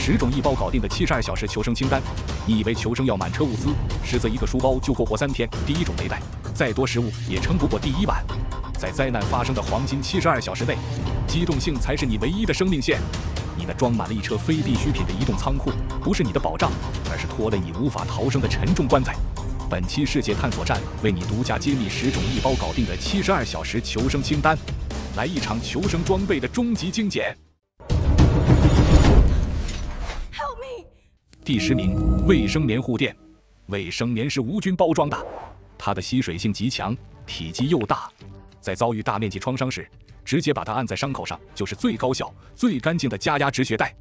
10种一包搞定的72小时求生清单。你以为求生要满车物资，实则一个书包就够活3天。第一种没带，再多食物也撑不过第1晚。在灾难发生的黄金72小时内，机动性才是你唯一的生命线。你那装满了一车非必需品的移动仓库，不是你的保障，而是拖累你无法逃生的沉重棺材。本期世界探索站为你独家揭秘10种一包搞定的72小时求生清单，来一场求生装备的终极精简。第10名，卫生棉护垫。卫生棉是无菌包装的，它的吸水性极强，体积又大，在遭遇大面积创伤时，直接把它按在伤口上，就是最高效、最干净的加压止血带。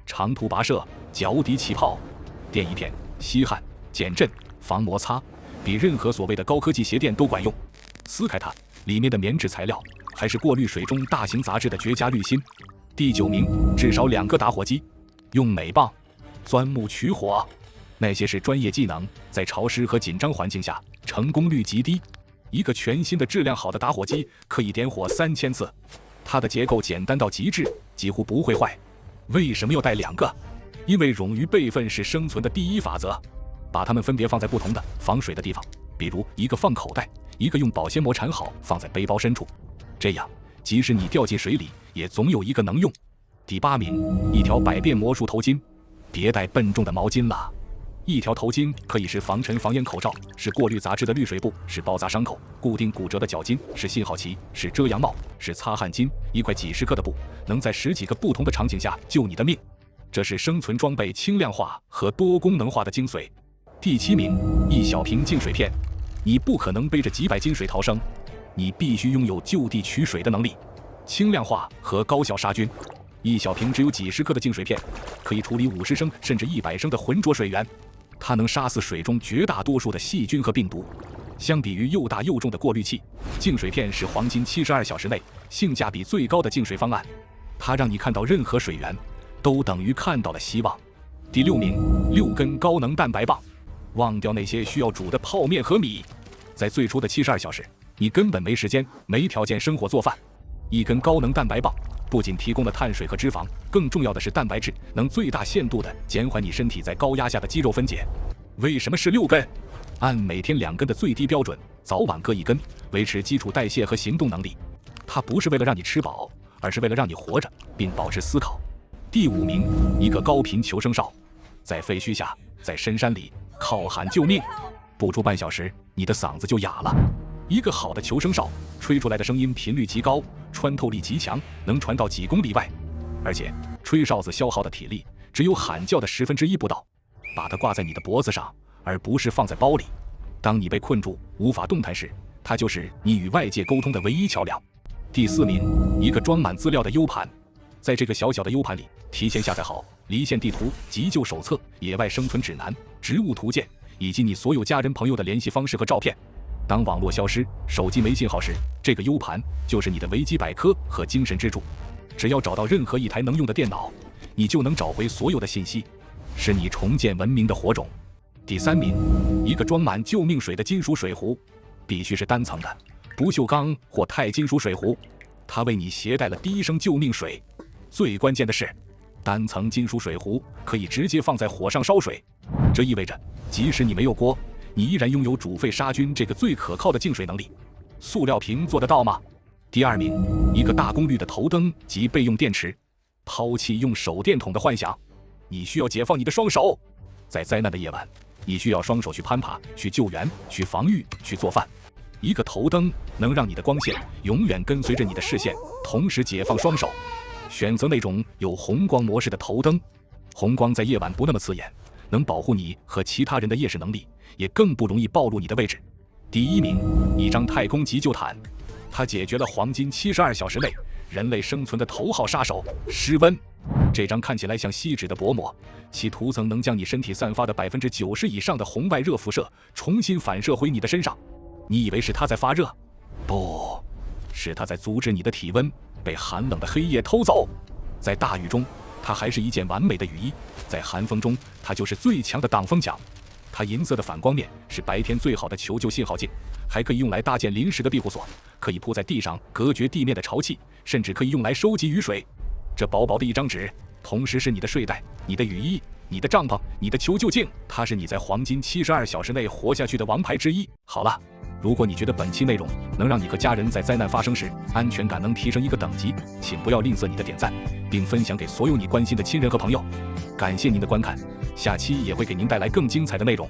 长途跋涉，脚底起泡，垫一片，吸汗、减震、防摩擦，比任何所谓的高科技鞋垫都管用。撕开它，里面的棉质材料还是过滤水中大型杂质的绝佳滤芯。第9名，至少2个打火机。用镁棒、钻木取火，那些是专业技能，在潮湿和紧张环境下成功率极低。一个全新的质量好的打火机可以点火3000次，它的结构简单到极致，几乎不会坏。为什么要带2个？因为冗余备份是生存的第一法则。把它们分别放在不同的防水的地方，比如一个放口袋，一个用保鲜膜缠好放在背包深处，这样即使你掉进水里，也总有一个能用。第8名，一条百变魔术头巾。别带笨重的毛巾了，一条头巾可以是防尘防烟口罩，是过滤杂质的滤水布，是包扎伤口、固定骨折的脚巾，是信号旗，是遮阳帽，是擦汗巾，一块几10克的布，能在10几个不同的场景下救你的命。这是生存装备轻量化和多功能化的精髓。第7名，一小瓶净水片。你不可能背着几百斤水逃生，你必须拥有就地取水的能力。轻量化和高效杀菌，一小瓶只有几10克的净水片，可以处理50升甚至100升的浑浊水源，它能杀死水中绝大多数的细菌和病毒。相比于又大又重的过滤器，净水片是黄金72小时内性价比最高的净水方案，它让你看到任何水源都等于看到了希望。第6名，6根高能蛋白棒。忘掉那些需要煮的泡面和米，在最初的72小时，你根本没时间、没条件生火做饭。一根高能蛋白棒不仅提供了碳水和脂肪，更重要的是蛋白质，能最大限度地减缓你身体在高压下的肌肉分解。为什么是6根？按每天2根的最低标准，早晚各1根，维持基础代谢和行动能力。它不是为了让你吃饱，而是为了让你活着并保持思考。第5名，一个高频求生哨。在废墟下，在深山里，靠喊救命，不出半小时，你的嗓子就哑了。一个好的求生哨吹出来的声音频率极高，穿透力极强，能传到几公里外，而且吹哨子消耗的体力只有喊叫的1/10不到。把它挂在你的脖子上，而不是放在包里。当你被困住无法动弹时，它就是你与外界沟通的唯一桥梁。第4名，一个装满资料的 U 盘。在这个小小的 U 盘里，提前下载好离线地图、急救手册、野外生存指南、植物图鉴，以及你所有家人朋友的联系方式和照片。当网络消失，手机没信号时，这个 U 盘就是你的维基百科和精神支柱。只要找到任何一台能用的电脑，你就能找回所有的信息，是你重建文明的火种。第3名，一个装满救命水的金属水壶，必须是单层的，不锈钢或钛金属水壶，它为你携带了第1升救命水。最关键的是，单层金属水壶可以直接放在火上烧水，这意味着即使你没有锅，你依然拥有煮沸杀菌这个最可靠的净水能力。塑料瓶做得到吗？第2名，一个大功率的头灯及备用电池。抛弃用手电筒的幻想，你需要解放你的双手。在灾难的夜晚，你需要双手去攀爬、去救援、去防御、去做饭。一个头灯能让你的光线永远跟随着你的视线，同时解放双手。选择那种有红光模式的头灯，红光在夜晚不那么刺眼，能保护你和其他人的夜视能力，也更不容易暴露你的位置。第1名，一张太空急救毯，它解决了黄金72小时内人类生存的头号杀手——失温。这张看起来像锡纸的薄膜，其涂层能将你身体散发的90%以上的红外热辐射重新反射回你的身上。你以为是它在发热？不，是它在阻止你的体温被寒冷的黑夜偷走。在大雨中，它还是一件完美的雨衣；在寒风中，它就是最强的挡风墙。它银色的反光面是白天最好的求救信号镜，还可以用来搭建临时的庇护所，可以铺在地上隔绝地面的潮气，甚至可以用来收集雨水。这薄薄的一张纸，同时是你的睡袋、你的雨衣、你的帐篷、你的求救镜，它是你在黄金72小时内活下去的王牌之一。好了，如果你觉得本期内容能让你和家人在灾难发生时安全感能提升一个等级，请不要吝啬你的点赞，并分享给所有你关心的亲人和朋友。感谢您的观看，下期也会给您带来更精彩的内容。